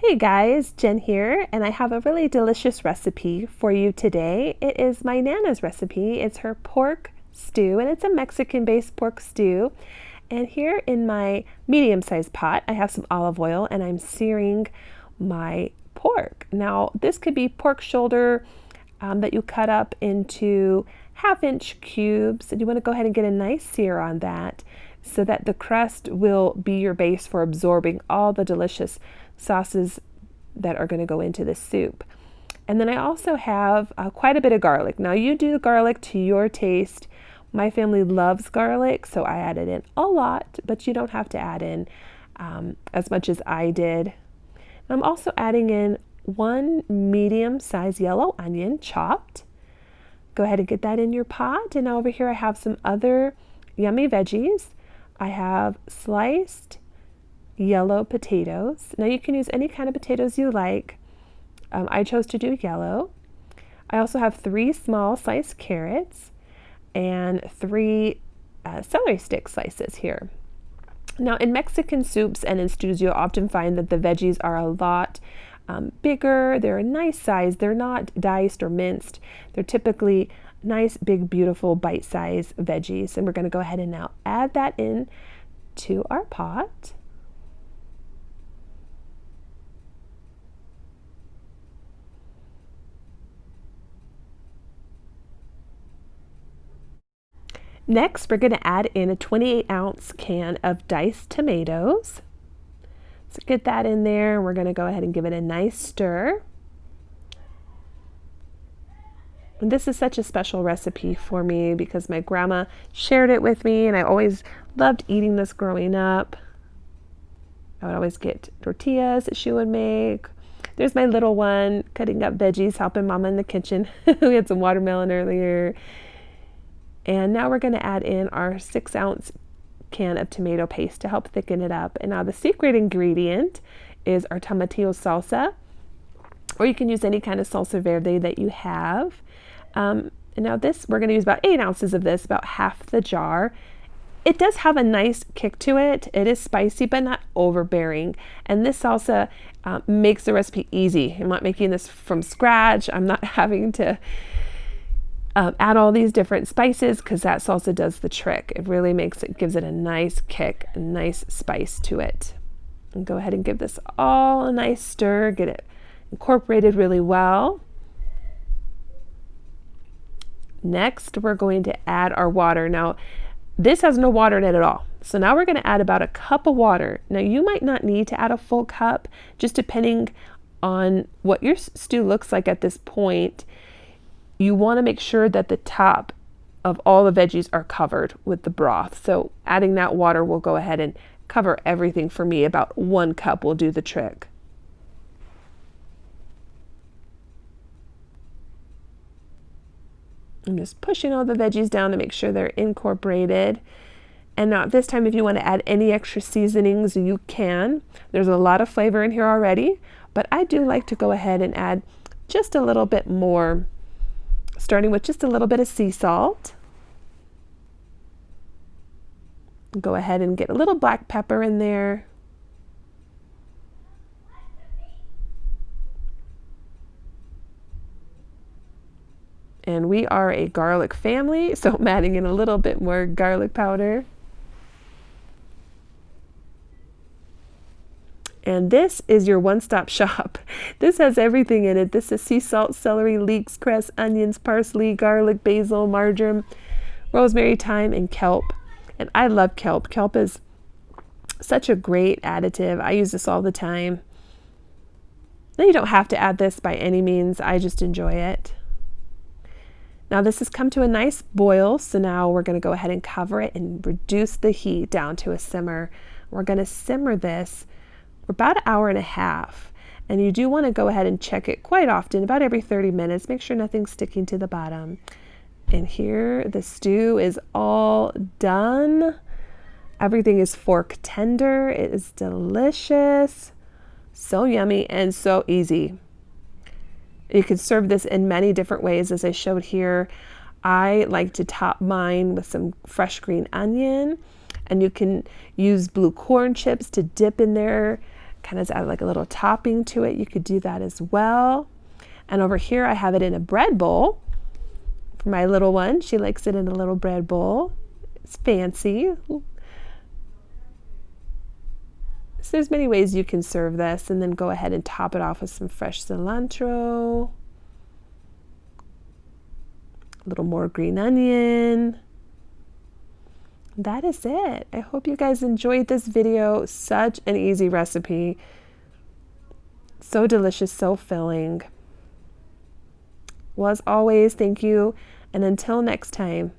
Hey guys, Jen here, and I have a really delicious recipe for you today. It is my Nana's recipe. It's her pork stew, and it's a Mexican-based pork stew. And here in my medium-sized pot, I have some olive oil, and I'm searing my pork. Now, this could be pork shoulder that you cut up into half-inch cubes, and you want to go ahead and get a nice sear on that so that the crust will be your base for absorbing all the delicious sauces that are going to go into this soup. And then I also have quite a bit of garlic. Now you do the garlic to your taste. My family loves garlic, so I added in a lot, but you don't have to add in as much as I did. I'm also adding in one medium-sized yellow onion chopped. Go ahead and get that in your pot. And over here I have some other yummy veggies. I have sliced yellow potatoes. Now you can use any kind of potatoes you like. I chose to do yellow. I also have 3 small sliced carrots and 3 celery stick slices here. Now in Mexican soups and in stews, you'll often find that the veggies are a lot bigger. They're a nice size. They're not diced or minced. They're typically nice, big, beautiful, bite-sized veggies. And we're going to go ahead and now add that in to our pot. Next, we're going to add in a 28-ounce can of diced tomatoes. So get that in there. We're going to go ahead and give it a nice stir. And this is such a special recipe for me because my grandma shared it with me, and I always loved eating this growing up. I would always get tortillas that she would make. There's my little one cutting up veggies, helping Mama in the kitchen. We had some watermelon earlier. And now we're going to add in our 6-ounce can of tomato paste to help thicken it up. And now the secret ingredient is our Tomatillo salsa, or you can use any kind of salsa verde that you have. And now this, we're going to use about 8 ounces of this, about half the jar. It does have a nice kick to it. It is spicy, but not overbearing. And this salsa makes the recipe easy. I'm not making this from scratch. I'm not having to add all these different spices because that salsa does the trick. It really gives it a nice kick, a nice spice to it. And go ahead and give this all a nice stir, get it incorporated really well. Next, we're going to add our water. Now, this has no water in it at all. So now we're going to add about a cup of water. Now, you might not need to add a full cup, just depending on what your stew looks like at this point. You want to make sure that the top of all the veggies are covered with the broth. So adding that water will go ahead and cover everything for me. About 1 cup will do the trick. I'm just pushing all the veggies down to make sure they're incorporated. And now at this time, if you want to add any extra seasonings, you can. There's a lot of flavor in here already, but I do like to go ahead and add just a little bit more, starting with just a little bit of sea salt. Go ahead and get a little black pepper in there. And we are a garlic family, so I'm adding in a little bit more garlic powder. And this is your one-stop shop. This has everything in it. This is sea salt, celery, leeks, cress, onions, parsley, garlic, basil, marjoram, rosemary, thyme, and kelp. And I love kelp. Kelp is such a great additive. I use this all the time. Now you don't have to add this by any means. I just enjoy it. Now this has come to a nice boil, so now we're going to go ahead and cover it and reduce the heat down to a simmer. We're going to simmer this for about 1.5 hours. And you do want to go ahead and check it quite often, about every 30 minutes. Make sure nothing's sticking to the bottom. And here the stew is all done. Everything is fork tender. It is delicious. So yummy and so easy. You can serve this in many different ways, as I showed here. I like to top mine with some fresh green onion, and you can use blue corn chips to dip in there, kind of add like a little topping to it. You could do that as well. And over here I have it in a bread bowl for my little one. She likes it in a little bread bowl. It's fancy. So there's many ways you can serve this, and then go ahead and top it off with some fresh cilantro, a little more green onion. That is it. I hope you guys enjoyed this video. Such an easy recipe. So delicious, so filling. Well, as always, thank you, and until next time.